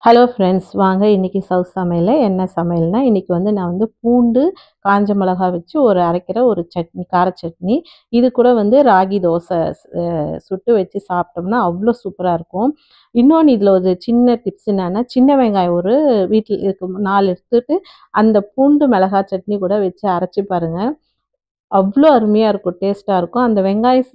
Hello friends, வாங்க இன்னைக்கு south சமையல்ல என்ன சமையல்னா, இன்னைக்கு வந்து நான் வந்து பூண்டு, காஞ்ச மிளகா வச்சு அரைக்கிற ஒரு சட்னி, கார சட்னி. இது கூட வந்து ராகி தோசை சுட்டு வச்சு சாப்பிட்டோம்னா அவ்வளோ சூப்பரா இருக்கும். இன்னொன்னு இதில ஒரு சின்ன டிப்ஸ் என்னன்னா, சின்ன வெங்காயம் ஒரு வீட்டில் இருக்கும் 4 எடுத்துட்டு, அந்த பூண்டு மிளகா சட்னி கூட வச்சு அரைச்சு பாருங்க. அவ்வளோ அருமையா இருக்கும். டேஸ்ட்டா இருக்கும். அந்த வெங்காயம்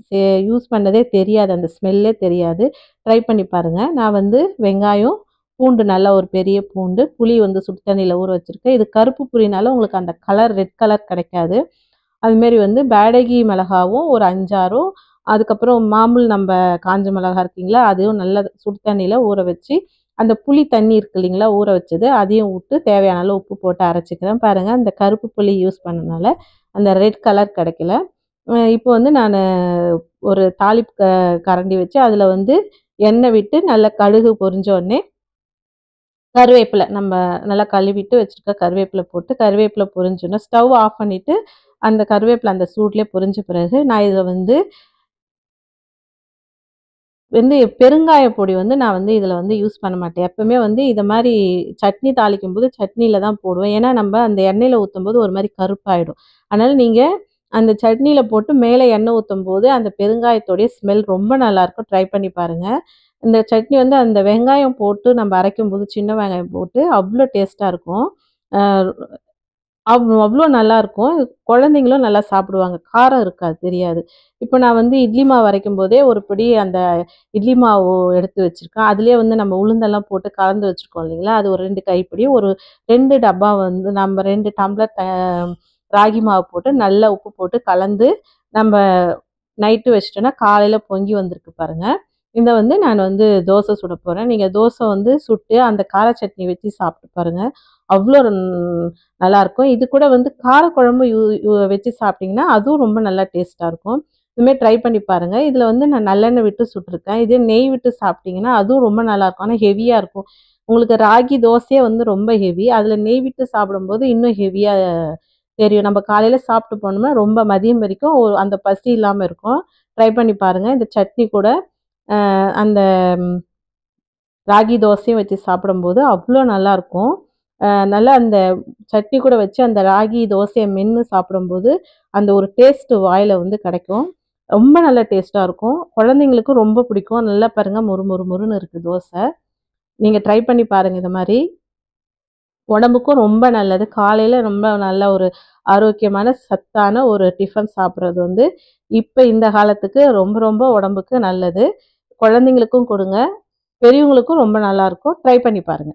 யூஸ் பண்ணதே தெரியாது. அந்த ஸ்மெல்லே தெரியாது. ட்ரை பண்ணி பாருங்க. நான் வந்து வெங்காயம், பூண்டு நல்லா ஒரு பெரிய பூண்டு, புளி வந்து சுடு தண்ணீல ஊற வச்சிருக்கேன். இது கருப்பு புளினால உங்களுக்கு அந்த கலர் ரெட் கலர் கிடைக்காது. அதுமாரி வந்து பேடகி மிளகாவும் ஒரு 5, 6ம் அதுக்கப்புறம் மாமூல் நம்ப காஞ்ச மிளகா இருக்குங்களா, அதையும் நல்லா சுடு தண்ணீல ஊற வச்சு, அந்த புளி தண்ணி இருக்கு இல்லைங்களா, ஊற வச்சது அதையும் விட்டு தேவையான அளவு உப்பு போட்டு அரைச்சிக்கிறேன். பாருங்க அந்த கருப்பு புளி யூஸ் பண்ணனால அந்த ரெட் கலர் கிடைக்கல. இப்போ வந்து நானு ஒரு தாளிப்பு கரண்டி வச்சு அதில வந்து எண்ணெய் விட்டு நல்லா கடுகு பொரிஞ்ச உடனே கருவேப்பிலை நம்ம நல்லா கழுவிட்டு வச்சிருக்க கருவேப்பிலை போட்டு கருவேப்பிலை பொரிஞ்சோன்னா ஸ்டவ் ஆஃப் பண்ணிட்டு அந்த கருவேப்பிலை அந்த சூட்லேயே பொரிஞ்ச பிறகு நான் இதில் வந்து பெருங்காய பொடி வந்து நான் வந்து இதில் வந்து யூஸ் பண்ண மாட்டேன். எப்பவுமே வந்து இத மாரி சட்னி தாளிக்கும்போது சட்னியில தான் போடுவேன். ஏன்னா நம்ம அந்த எண்ணெயில ஊத்தும்போது ஒரு மாரி கருப்பாயிடும். அதனால நீங்க அந்த சட்னியில போட்டு மேலே எண்ணெய் ஊத்தும்போது அந்த பெருங்காயத்தோடைய ஸ்மெல் ரொம்ப நல்லாயிருக்கும். ட்ரை பண்ணி பாருங்க. இந்த சட்னி வந்து அந்த வெங்காயம் போட்டு நம்ம அரைக்கும்போது சின்ன வெங்காயம் போட்டு அவ்ளோ டேஸ்ட்டா இருக்கும். அ அவ்ளோ நல்லாயிருக்கும். குழந்தைங்களும் நல்லா சாப்பிடுவாங்க. காரம் இருக்காது, தெரியாது. இப்போ நான் வந்து இட்லி மாவு அரைக்கும்போதே ஒரு பிடி அந்த இட்லி மாவு எடுத்து வச்சிருக்கேன். அதிலேயே வந்து நம்ம உளுந்தெல்லாம் போட்டு கலந்து வச்சுருக்கோம் இல்லைங்களா? அது ஒரு 2 கைப்பிடி, ஒரு 2 டப்பா வந்து நம்ம 2 டம்ளர் ராகி மாவு போட்டு நல்லா உப்பு போட்டு கலந்து நம்ப நைட்டு வச்சுட்டோன்னா, காலையில பொங்கி வந்திருக்கு பாருங்க. இத வந்து நான் வந்து தோசை சுட போறேன். நீங்க தோசை வந்து சுட்டு அந்த கார சட்னி வச்சு சாப்பிட்டு பாருங்க. அவ்ளோ நல்லாயிருக்கும். இது கூட வந்து காரக்குழம்பு யூ யூ வச்சு சாப்பிட்டீங்கன்னா, அதுவும் ரொம்ப நல்லா டேஸ்ட்டா இருக்கும். இதுமாரி ட்ரை பண்ணி பாருங்க. இதில வந்து நான் நல்லெண்ணெய் விட்டு சுட்டுருக்கேன். இதே நெய் விட்டு சாப்பிட்டீங்கன்னா, அதுவும் ரொம்ப நல்லாயிருக்கும். ஆனா ஹெவியா இருக்கும். உங்களுக்கு ராகி தோசையே வந்து ரொம்ப ஹெவி. அதில நெய் விட்டு சாப்பிடும்போது இன்னும் ஹெவியா தெரியும். நம்ம காலையில சாப்பிட்டு போனோம்னா, ரொம்ப மதியம் வரைக்கும் அந்த பசி இல்லாம இருக்கும். ட்ரை பண்ணி பாருங்க. இந்த சட்னி கூட அந்த ராகி தோசையும் வச்சு சாப்பிடும்போது அவ்ளோ நல்லாயிருக்கும். நல்லா அந்த சட்னி கூட வச்சு அந்த ராகி தோசைய மென்னு சாப்பிடும்போது, அந்த ஒரு டேஸ்ட்டு வாயில வந்து கிடைக்கும். ரொம்ப நல்ல டேஸ்ட்டா இருக்கும். குழந்தைங்களுக்கும் ரொம்ப பிடிக்கும். நல்லா பாருங்க மொறு மொறு மொறுன்னு இருக்கு தோசை. நீங்க ட்ரை பண்ணி பாருங்க இத மாரி. உடம்புக்கும் ரொம்ப நல்லது. காலையில ரொம்ப நல்ல ஒரு ஆரோக்கியமான, சத்தான ஒரு டிஃபன் சாப்பிடுறது வந்து, இப்ப இந்த காலத்துக்கு ரொம்ப ரொம்ப உடம்புக்கு நல்லது. குழந்தைங்களுக்கும் கொடுங்க. பெரியவங்களுக்கும் ரொம்ப நல்லாயிருக்கும். ட்ரை பண்ணி பாருங்க.